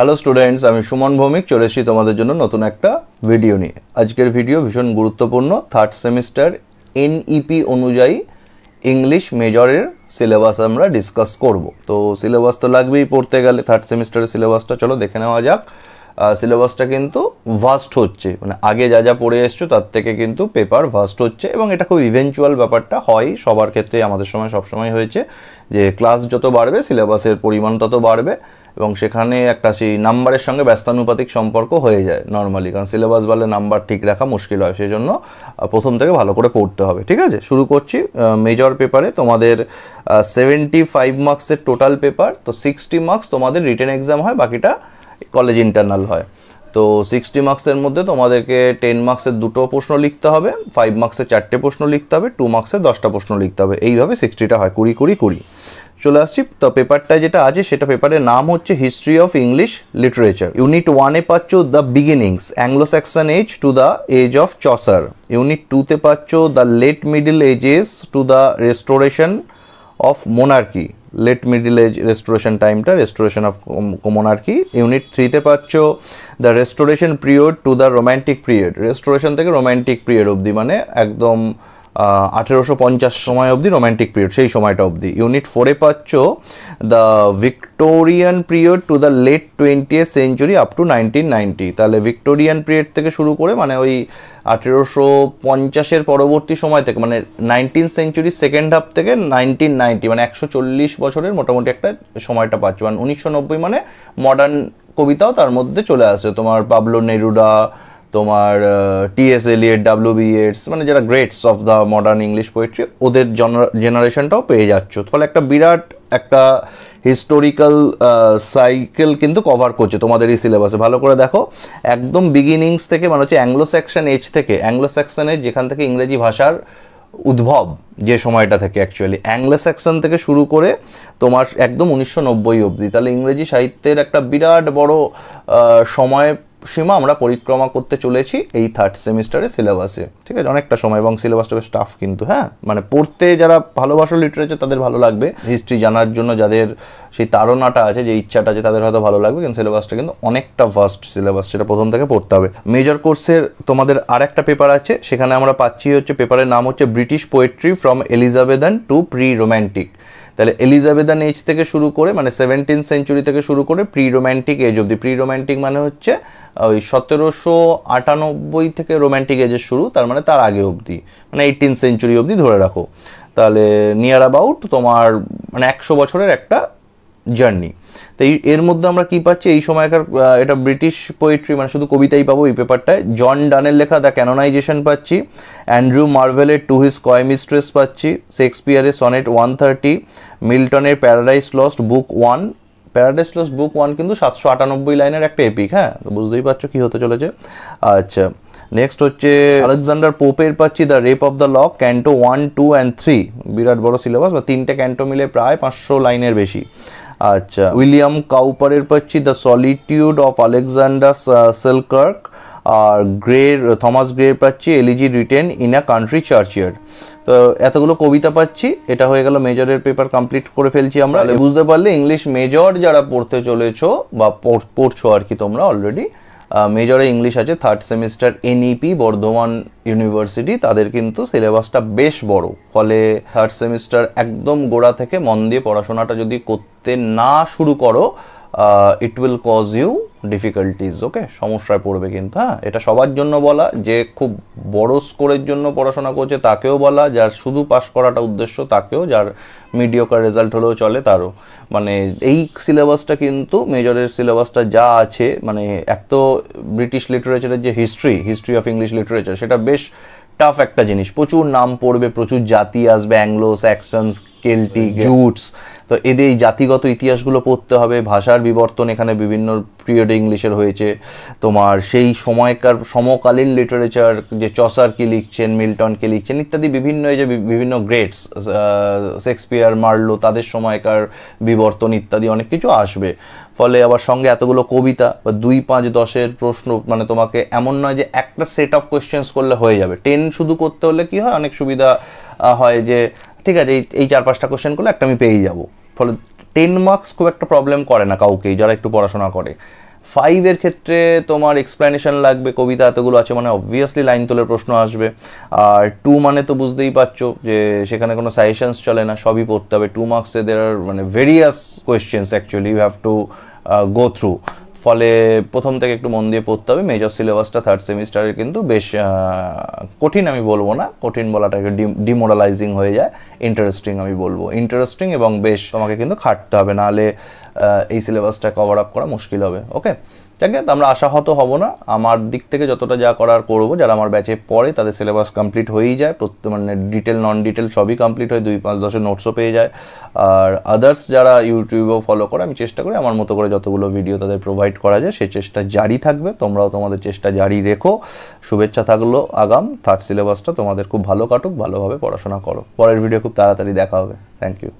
Hello students, আমি সুমন ভৌমিক চলে এসেছি তোমাদের জন্য নতুন একটা ভিডিও নিয়ে। আজকের ভিডিও ভীষণ গুরুত্বপূর্ণ। থার্ড সেমিস্টার এনইপি অনুযায়ী ইংলিশ মেজরের সিলেবাস আমরা ডিসকাস করব। তো সিলেবাস তো লাগবেই পড়তে গেলে, থার্ড সেমিস্টারের সিলেবাসটা চলো দেখে নেওয়া যাক। সিলেবাসটা কিন্তু ভাস্ট হচ্ছে, মানে আগে যা যা পড়ে এসছো তার থেকে কিন্তু পেপার ভাস্ট হচ্ছে, এবং এটা খুব ইভেনচুয়াল ব্যাপারটা হয় সবার ক্ষেত্রে, আমাদের সময় সবসময় হয়েছে যে ক্লাস যত বাড়বে সিলেবাসের পরিমাণ তত বাড়বে, এবং সেখানে একটা সেই নাম্বারের সঙ্গে ব্যস্তানুপাতিক সম্পর্ক হয়ে যায় নর্মালি, কারণ সিলেবাস বাড়লে নাম্বার ঠিক রাখা মুশকিল হয়, সেই জন্য প্রথম থেকে ভালো করে পড়তে হবে। ঠিক আছে, শুরু করছি। মেজর পেপারে তোমাদের 75 মার্কসের টোটাল পেপার, তো 60 মার্কস তোমাদের রিটেন এক্সাম হয়, বাকিটা কলেজ ইন্টারনাল হয়। তো 60 মার্কসের মধ্যে তোমাদেরকে 10 মার্কসের 2টো প্রশ্ন লিখতে হবে, 5 মার্কসের 4টে প্রশ্ন লিখতে হবে, 2 মার্কসের 10টা প্রশ্ন লিখতে হবে, এইভাবে 60টা হয়, 20 চলে আসছি। তো পেপারটায় যেটা আছে সেটা পেপারের নাম হচ্ছে history of English literature. Unit 1-এ পাচ্ছ the beginnings Anglo Saxon age to the age of Chaucer. Unit 2-তে পাচ্ছ the late middle ages to the restoration of monarchy, late middle age restoration টাইমটা, রেস্টোরেশন অফ মোনার্কি। ইউনিট 3-তে পাচ্ছ the restoration period to the romantic period, restoration থেকে romantic period অবধি, মানে একদম 1850 সময় অবধি রোম্যান্টিক পিরিয়ড, সেই সময়টা অবধি। ইউনিট 4-এ পাচ্ছ the Victorian period to the late 20th century up to 1990, তাহলে ভিক্টোরিয়ান পিরিয়ড থেকে শুরু করে মানে ওই 1850-এর পরবর্তী সময় থেকে, মানে 19th সেঞ্চুরির সেকেন্ড হাফ থেকে 1990, মানে 140 বছরের মোটামুটি একটা সময়টা পাচ্ছ। মানে 1990 মানে মডার্ন কবিতাও তার মধ্যে চলে আসে, তোমার পাবলো নেরুডা, তোমার টি.এস. এলিয়ট, ডব্লিউ.বি. ইয়েটস, মানে যারা greats of the modern English poetry, ওদের জেনারেশনটাও পেয়ে যাচ্ছ। ফলে একটা বিরাট একটা হিস্টোরিক্যাল সাইকেল কিন্তু কভার করছে তোমাদের এই সিলেবাসে। ভালো করে দেখো, একদম বিগিনিংস থেকে, মানে হচ্ছে অ্যাংলো স্যাক্সন এজ থেকে, অ্যাংলো স্যাক্সন এজ যেখান থেকে ইংরেজি ভাষার উদ্ভব, যে সময়টা থেকে অ্যাকচুয়ালি অ্যাংলো স্যাক্সন থেকে শুরু করে তোমার একদম 1990 অবধি, তাহলে ইংরেজি সাহিত্যের একটা বিরাট বড় সময় সীমা আমরা পরিক্রমা করতে চলেছি এই থার্ড সেমিস্টারের সিলেবাসে। ঠিক আছে, অনেকটা সময়, এবং সিলেবাসটা বেশ টাফ কিন্তু। হ্যাঁ, মানে পড়তে যারা ভালোবাসো লিটারেচার তাদের ভালো লাগবে, হিস্ট্রি জানার জন্য যাদের সেই তাড়নাটা আছে, যে ইচ্ছাটা আছে, তাদের হয়তো ভালো লাগবে, কিন্তু সিলেবাসটা কিন্তু অনেকটা ভাস্ট সিলেবাস, সেটা প্রথম থেকে পড়তে হবে। মেজর কোর্সের তোমাদের আর একটা পেপার আছে, সেখানে আমরা পাচ্ছি হচ্ছে পেপারের নাম হচ্ছে British poetry from Elizabethan two pre romantic. তাহলে এলিজাবেথান এজ থেকে শুরু করে, মানে 17th সেঞ্চুরি থেকে শুরু করে প্রি রোম্যান্টিক এজ অবধি। প্রি রোম্যান্টিক মানে হচ্ছে ওই 1798 থেকে রোম্যান্টিক এজের শুরু, তার মানে তার আগে অবধি, মানে 18th সেঞ্চুরি অবধি ধরে রাখো। তাহলে নিয়ার অ্যাবাউট তোমার মানে 100 বছরের একটা জার্নি। তো এর মধ্যে আমরা কি পাচ্ছি এই সময়কার, এটা ব্রিটিশ পোয়েট্রি, মানে শুধু কবিতাই পাবো এই পেপারটায়। জন ডানের লেখা দ্য ক্যানোনাইজেশন পাচ্ছি, অ্যান্ড্রু মার্ভেলের টু হিজ কয় মিস্ট্রেস পাচ্ছি, শেক্সপিয়ারের sonnet 130, মিল্টনের paradise Lost book 1। Paradise Lost book 1 কিন্তু 798 লাইনের একটা এপিক। হ্যাঁ, বুঝতেই পারছো কি হতে চলেছে। আচ্ছা, নেক্সট হচ্ছে আলেকজান্ডার পোপের পাচ্ছি the rape of the lock, canto 1, 2 and 3, বিরাট বড় সিলেবাস, বা 3টে ক্যান্টো মিলে প্রায় 500 লাইনের বেশি। আচ্ছা, উইলিয়াম কাউপারের পাচ্ছি the solitude of Alexander Selkirk, আর থমাস গ্রের পাচ্ছি elegy written in a country churchyard. তো এতগুলো কবিতা পাচ্ছি, এটা হয়ে গেল মেজরের পেপার কমপ্লিট করে ফেলছি আমরা। বুঝতে পারলে ইংলিশ মেজর যারা পড়তে চলেছো বা পড়ছো আর কি তোমরা অলরেডি, মেজরে ইংলিশ আছে third semester NEP Bardhaman university, তাদের কিন্তু সিলেবাসটা বেশ বড়। ফলে থার্ড সেমিস্টার একদম গোড়া থেকে মন দিয়ে পড়াশোনাটা যদি করতে না শুরু করো, it will cause you difficulties. Okay, সমস্যায় পড়বে কিন্তু। হ্যাঁ, এটা সবার জন্য বলা, যে খুব বড় স্কোরের জন্য পড়াশোনা করছে তাকেও বলা, যার শুধু পাস করাটা উদ্দেশ্য তাকেও, যার মিডিওকার রেজাল্ট হলেও চলে তারও। মানে এই সিলেবাসটা কিন্তু মেজরের সিলেবাসটা যা আছে, মানে এক তো ব্রিটিশ লিটারেচারের যে হিস্ট্রি অফ ইংলিশ লিটারেচার, সেটা বেশ টাফ একটা জিনিস, প্রচুর নাম পড়বে, প্রচুর জাতি আসবে, অ্যাংলো স্যাক্সনস, কেল্টিক, জুটস, তো এদের এই জাতিগত ইতিহাসগুলো পড়তে হবে। ভাষার বিবর্তন এখানে বিভিন্ন পিরিয়ডে ইংলিশের হয়েছে, তোমার সেই সময়কার সমকালীন লিটারেচার, যে চসার কি লিখছেন, মিল্টন কে লিখছেন ইত্যাদি, বিভিন্ন এই যে বিভিন্ন গ্রেটস, শেক্সপিয়ার, মার্লো, তাদের সময়কার বিবর্তন ইত্যাদি অনেক কিছু আসবে। ফলে আবার সঙ্গে এতগুলো কবিতা বা 2, 5, 10-এর প্রশ্ন, মানে তোমাকে এমন নয় যে একটা সেট অফ কোয়েশ্চেন্স করলে হয়ে যাবে। 10 শুধু করতে হলে কি হয়, অনেক সুবিধা হয় যে ঠিক আছে এই 4-5টা কোয়েশ্চেন করলে একটা আমি পেয়ে যাবো। ফলে 10 মার্কস খুব একটা প্রবলেম করে না কাউকেই, যারা একটু পড়াশোনা করে। 5 এর ক্ষেত্রে তোমার এক্সপ্লেনেশন লাগবে, কবিতা এতগুলো আছে মানে অবভিয়াসলি লাইন তোলের প্রশ্ন আসবে। আর 2 মানে তো বুঝতেই পারছো যে সেখানে কোনো সাজেশনস চলে না, সবই পড়তে হবে। 2 মার্কসে দেয়ার আর মানে various questions actually you have to go through. ফলে প্রথম থেকে একটু মন দিয়ে পড়তে হবে। মেজর সিলেবাসটা থার্ড সেমিস্টারের কিন্তু বেশ কঠিন আমি বলবো না, কঠিন বলাটা একটু ডিমোরালাইজিং হয়ে যায়, ইন্টারেস্টিং আমি বলবো, ইন্টারেস্টিং এবং বেশ তোমাকে কিন্তু খাটতে হবে, নাহলে এই সিলেবাসটা কভার আপ করা মুশকিল হবে। ওকে, ঠিক আছে, তো আমরা আশাহত হব না, আমার দিক থেকে যতটা যা করার করবো। যারা আমার ব্যাচে পড়ে তাদের সিলেবাস কমপ্লিট হয়েই যায়, মানে ডিটেল নন ডিটেল সবই কমপ্লিট হয়, 2-5-10 নোটসও পেয়ে যায়। আর আদার্স যারা ইউটিউবেও ফলো করে, আমি চেষ্টা করি আমার মতো করে যতগুলো ভিডিও তাদের প্রোভাইড করা যায়, সেই চেষ্টা জারি থাকবে। তোমরাও তোমাদের চেষ্টা জারি রেখো। শুভেচ্ছা থাকলো আগাম থার্ড সিলেবাসটা তোমাদের খুব ভালো কাটুক, ভালোভাবে পড়াশোনা করো। পরের ভিডিও খুব তাড়াতাড়ি দেখা হবে। Thank you.